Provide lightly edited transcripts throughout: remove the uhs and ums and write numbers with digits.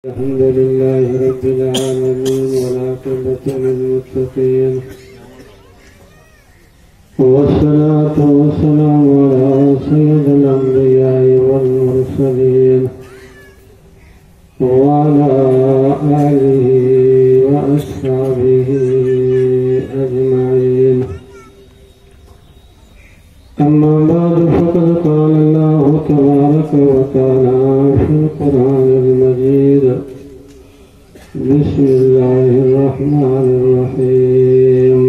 الحمد لله رب العالمين والعاقبة للمتقين والصلاة والسلام على سيد الأنبياء والمرسلين وعلى آله وأصحابه أجمعين. أما بعد فقد قال الله تبارك وتعالى في القرآن المجيد: بسم الله الرحمن الرحيم.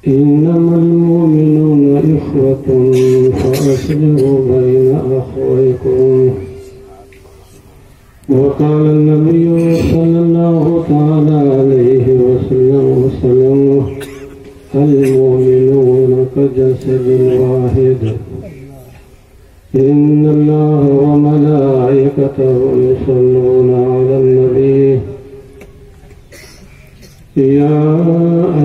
إنما المؤمنون إخوة فأصلحوا بين أخويكم. وقال النبي صلى الله تعالى عليه وسلم: المؤمنون كجسد واحد إن الله وملائكته يصلون على النبي يا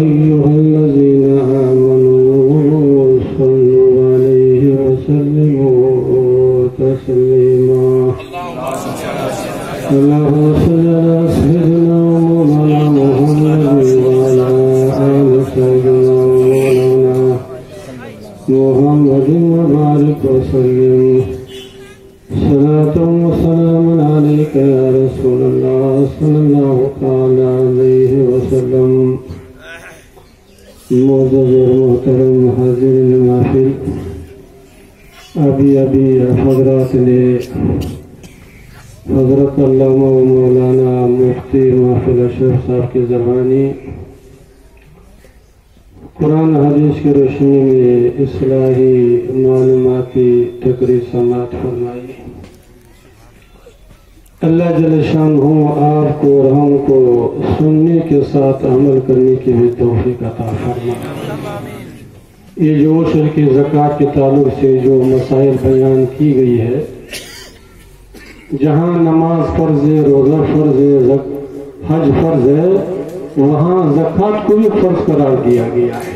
أيها الذين آمنوا صلوا عليه وسلموا تسليما. اللهم صل على سيدنا مولانا محمد وعلى آل سيدنا مولانا محمد وبارك وسلم. صلاة وسلام عليك يا رسول الله صلى الله تعالى عليه وسلم. معزز محترم حاضرین محفل، ابھی حضرات نے حضرت علامہ و مولانا مفتی محفل اشرف صاحب کی زبانی قرآن حدیث کی روشنی میں اصلاحی معلوماتی تقریر سماعت فرمائی. اللہ جل شانہ آپ کو اور ہم کو سننے کے ساتھ عمل کرنے کی بھی توفیق عطا فرمائے. یہ جو عشر کی زکوٰۃ کے تعلق سے جو مسائل بیان کی گئی ہے، جہاں نماز فرض ہے، روزہ فرض ہے، حج فرض ہے، وہاں زکوٰۃ کو بھی فرض قرار دیا گیا ہے.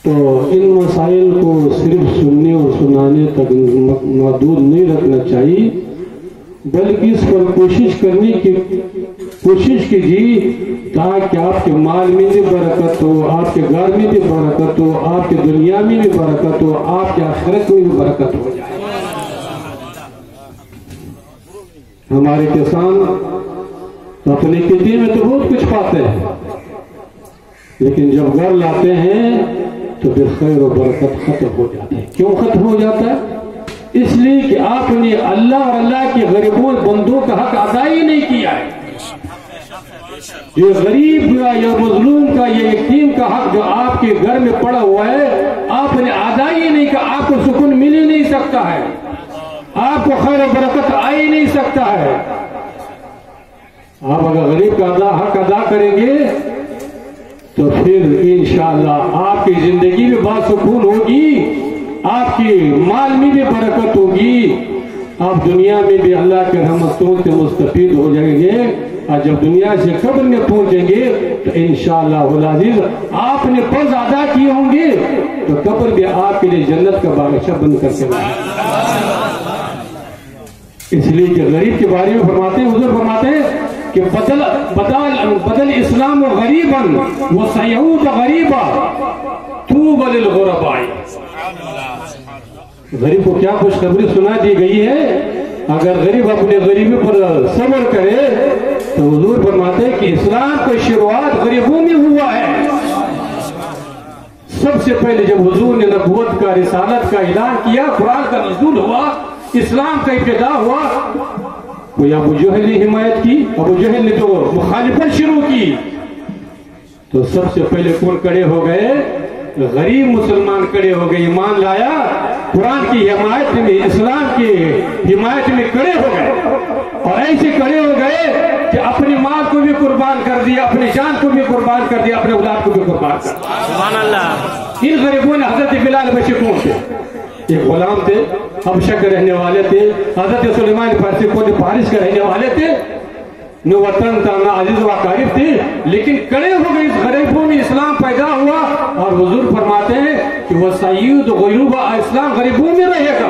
تو ان مسائل کو صرف سننے اور سنانے تک محدود نہیں رکھنا چاہیے، بلکہ اس پر کوشش کیجیے تاکہ آپ کے مال میں بھی برکت ہو، آپ کے گھر میں بھی برکت ہو، آپ کی دنیا میں بھی برکت ہو، آپ کے آخرت میں بھی برکت ہو جائے. ہمارے کسان اپنے کھیتی میں تو بہت کچھ پاتے ہیں، لیکن جب گھر لاتے ہیں تو پھر خیر و برکت ختم ہو جاتے ہیں. کیوں ختم ہو جاتا ہے؟ اس لیے کہ آپ نے اللہ اور اللہ کے غریبوں بندوں کا حق ادا ہی نہیں کیا ہے. یہ غریب یا مظلوم کا، یہ یتیم کا حق جو آپ کے گھر میں پڑا ہوا ہے، آپ نے ادا ہی نہیں کیا. آپ کو سکون مل ہی نہیں سکتا ہے، آپ کو خیر و برکت آ ہی نہیں سکتا ہے. آپ اگر غریب کا حق ادا کریں گے تو پھر انشاءاللہ آپ کی زندگی میں باسکون ہوگی، آپ کی مال میں بھی برکت ہوگی، آپ دنیا میں بھی اللہ کے رحمتوں سے مستفید ہو جائیں گے، اور جب دنیا سے قبر میں پہنچیں گے تو انشاءاللہ العزیز آپ نے فرض ادا کیے ہوں گے تو قبر بھی آپ کے لیے جنت کا باغیچہ بند کر کے لائے. اس لیے کہ غریب کے بارے میں فرماتے ہیں، حضور فرماتے ہیں کہ بدل اسلام غریبا وسیعود غریبا طوبی للغرباء. غریب کو کیا خوشخبری سنا دی گئی ہے؟ اگر غریب اپنے غریبی پر صبر کرے تو حضور فرماتے ہیں کہ اسلام کی شروعات غریبوں میں ہوا ہے. سب سے پہلے جب حضور نے نبوت کا، رسالت کا اعلان کیا، قرآن کا نزول ہوا، اسلام کا ابتدا ہوا، کوئی ابو جہل نے حمایت کی، ابو جہل نے جو مخالفت شروع کی، تو سب سے پہلے کون کھڑے ہو گئے؟ غریب مسلمان کھڑے ہو گئے، ایمان لایا، قرآن کی حمایت میں، اسلام کی حمایت میں کھڑے ہو گئے، اور ایسے کھڑے ہو گئے کہ اپنی مال کو بھی قربان کر دیا، اپنی جان کو بھی قربان کر دیا، اپنے اولاد کو بھی قربان کر دیا. سبحان اللہ. ان غریبوں نے حضرت بلال بچے کون تھے؟ ایک غلام تھے، حبشہ کے رہنے والے تھے، حضرت سلیمان فارسی کو فارس کے رہنے والے تھے، نہ وطن تھا نہ عزیز و اقارب تھی، لیکن کڑے ہو گئے اس غریبوں میں اسلام پیدا ہوا. اور حضور فرماتے ہیں کہ وہ سید غیوب اسلام غریبوں میں رہے گا.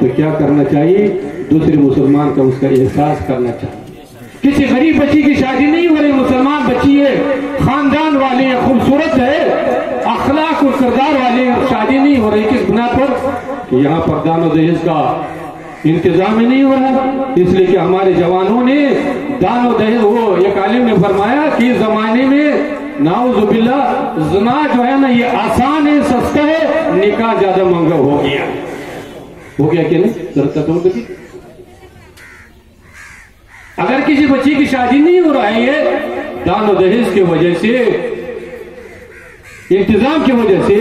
تو کیا کرنا چاہیے؟ دوسرے مسلمان کا اس کا احساس کرنا چاہیے. کسی غریب بچی کی شادی نہیں ہو رہی، مسلمان بچی ہے، خاندان والی ہے، خوبصورت ہے، اخلاق اور کردار والی ہے، شادی نہیں ہو رہی. کس بنا پر؟ کہ یہاں پر دان و دہیز کا انتظام ہی نہیں ہو رہا. اس لیے کہ ہمارے جوانوں نے دان و دہیز، وہ ایک عالم نے فرمایا کہ زمانے میں نعوذ باللہ زنا جو ہے نا یہ آسان ہے، سستا ہے، نکاح زیادہ مہنگا ہو گیا کہ نہیں؟ ضرورت ہو گئی. اگر کسی بچی کی شادی نہیں ہو رہی ہے دان و دہیز کی وجہ سے، انتظام کی وجہ سے،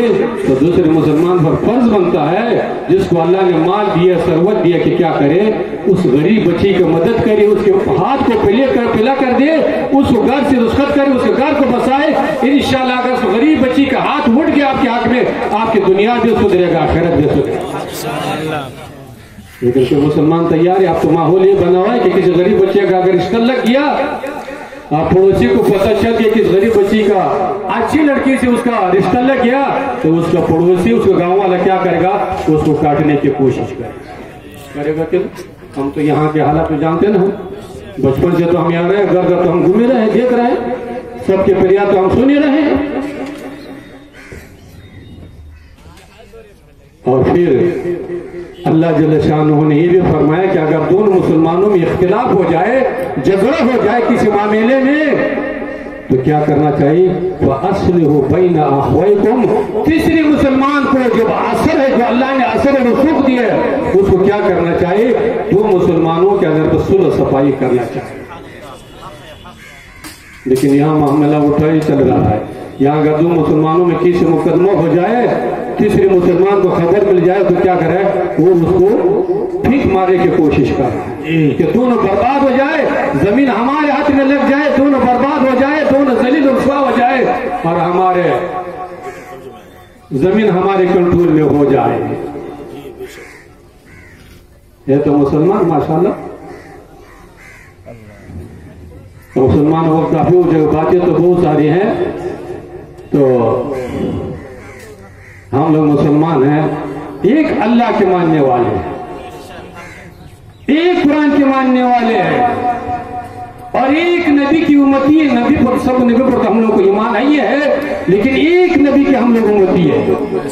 تو دوسرے مسلمان پر فرض بنتا ہے جس کو اللہ نے مال دیا، ثروت دیا، کہ کیا کرے؟ اس غریب بچی کی مدد کرے، اس کے ہاتھ کو پلا کر دے، اس کو گھر سے رخصت کرے، اس کے گھر کو بسائے. انشاءاللہ اگر اس غریب بچی کا ہاتھ اٹھ گیا آپ کے حق میں، آپ کی دنیا بھی سدھرے گا، آخرت بھی سدھرے گا. لیکن کہ مسلمان تیار ہے. آپ تو ماحول یہ بنا ہوا ہے کہ کسی غریب بچے کا اگر رشتہ لگ گیا، آپ پڑوسی کو پتہ چل گیا کہ اس غریب بچی کا اچھی لڑکی سے اس کا رشتہ لگ گیا، تو اس کا پڑوسی، اس کا گاؤں والا کیا کرے گا؟ اس کو کاٹنے کی کوشش کرے گا. کہ ہم تو یہاں کے حالات میں جانتے نا، بچپن سے تو ہم یہاں رہے، گھر گھر تو ہم گھومے رہے، دیکھ رہے ہیں، سب کے فریاد تو ہم سنے رہے ہیں. اور پھر اللہ جل شانہ نے یہ بھی فرمایا کہ اگر دونوں مسلمانوں میں اختلاف ہو جائے، جھگڑا ہو جائے کسی معاملے میں، تو کیا کرنا چاہیے؟ وَأَصْلِحُوا بَيْنَ أَخْوَيْكُمْ. تیسری مسلمان کو جو اثر ہے، جو اللہ نے اثر رسوخ دیا ہے، اس کو کیا کرنا چاہیے؟ دو مسلمانوں کے اندر تو صلح صفائی کرنا چاہیے. لیکن یہاں معاملہ اٹھا ہی چل رہا ہے. یہاں اگر دو مسلمانوں میں کسی مقدمہ ہو جائے، تیسرے مسلمان کو خبر مل جائے، تو کیا کرے؟ وہ اس کو پھینک مارے کی کوشش کرے کہ دونوں برباد ہو جائے، زمین ہمارے ہاتھ میں لگ جائے، دونوں برباد ہو جائے، دونوں ذلیل رسوا ہو جائے، اور ہمارے زمین ہمارے کنٹرول میں ہو جائے. یہ تو مسلمان ماشاءاللہ مسلمان وہ کافی جگہ باتیں تو بہت ساری ہیں. تو ہم لوگ مسلمان ہیں، ایک اللہ کے ماننے والے ہیں، ایک قرآن کے ماننے والے ہیں، اور ایک نبی کی امتی ہے. نبی پر سب نبی پر ہم لوگ کو ایمان آئی ہے، لیکن ایک نبی کے ہم لوگ امتی ہے،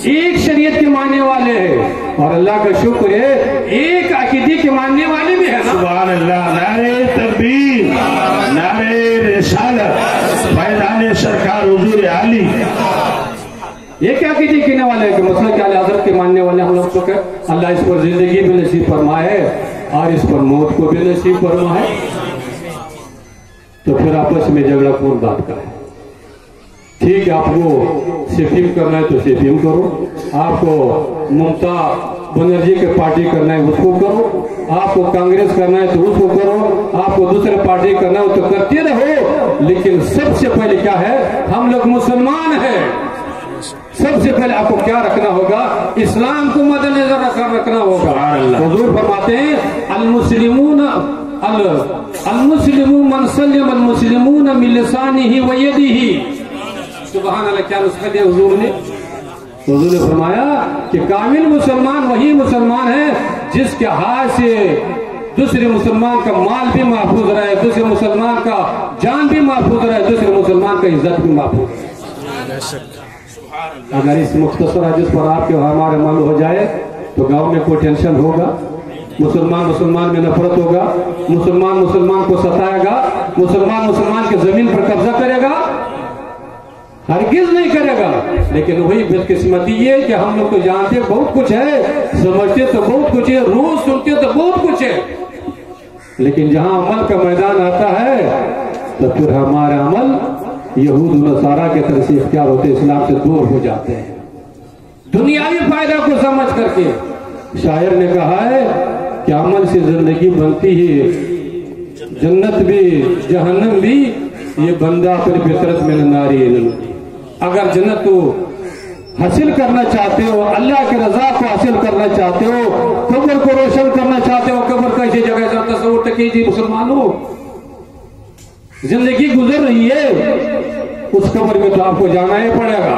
ایک شریعت کے ماننے والے ہیں. اور اللہ کا شکر ہے ایک عقیدے کے ماننے والے بھی ہیں. سبحان اللہ. نعرہ تکبیر، نعرہ رسالت، فیضان سرکار حضور علی. یہ کیا عقیدے کہنے والے ہیں کہ مسلک اعلی حضرت کے ماننے والے ہم لوگ کو کہ اللہ اس پر زندگی بھی نصیب فرمائے اور اس پر موت کو بھی نصیب فرمائے. تو پھر آپس میں جھگڑا کون بات کا ہے؟ ٹھیک ہے، آپ کو سیفیم کرنا ہے تو سیفیم کرو، آپ کو ممتا بنرجی کے پارٹی کرنا ہے اس کو کرو، آپ کو کانگریس کرنا ہے تو اس کو کرو، آپ کو دوسرے پارٹی کرنا ہے تو کرتے رہو. لیکن سب سے پہلے کیا ہے؟ ہم لوگ مسلمان ہیں. سب سے پہلے آپ کو کیا رکھنا ہوگا؟ اسلام کو مد نظر رکھنا ہوگا. حضور فرماتے ہیں المسلمون من سلم المسلمون من لسانه ويده. سبحان اللہ. کیا نسخہ دیا حضور نے؟ حضور نے فرمایا کہ کامل مسلمان وہی مسلمان ہے جس کے ہاتھ سے دوسرے مسلمان کا مال بھی محفوظ رہے، دوسرے مسلمان کا جان بھی محفوظ رہے، دوسرے مسلمان کا عزت بھی محفوظ رہے. اگر اس مختصر حدیث پر آپ کے ہمارے عمل ہو جائے تو گاؤں میں کوئی ٹینشن ہوگا، مسلمان میں نفرت ہوگا، مسلمان کو ستائے گا، مسلمان کے زمین پر قبضہ کرے گا؟ ہرگز نہیں کرے گا. لیکن وہی بدقسمتی یہ کہ ہم لوگ تو جانتے بہت کچھ ہے، سمجھتے تو بہت کچھ ہے، روز سنتے تو بہت کچھ ہے، لیکن جہاں عمل کا میدان آتا ہے تو پھر ہمارا عمل یہود و نصارہ کے طرف سے اختیار ہوتے، اسلام سے دور ہو جاتے ہیں. دنیاوی فائدہ کو سمجھ کر کے شاعر نے کہا ہے کہ عمل سے زندگی بنتی ہے، جنت بھی جہنم بھی، یہ بندہ پر فطرت میں ناری علم. اگر جنت کو حاصل کرنا چاہتے ہو، اللہ کی رضا کو حاصل کرنا چاہتے ہو، قبر کو روشن کرنا چاہتے ہو، قبر کیسی جگہ سے تصور تک کیجیے مسلمانوں. زندگی گزر رہی ہے، اس قبر میں تو آپ کو جانا ہی پڑے گا.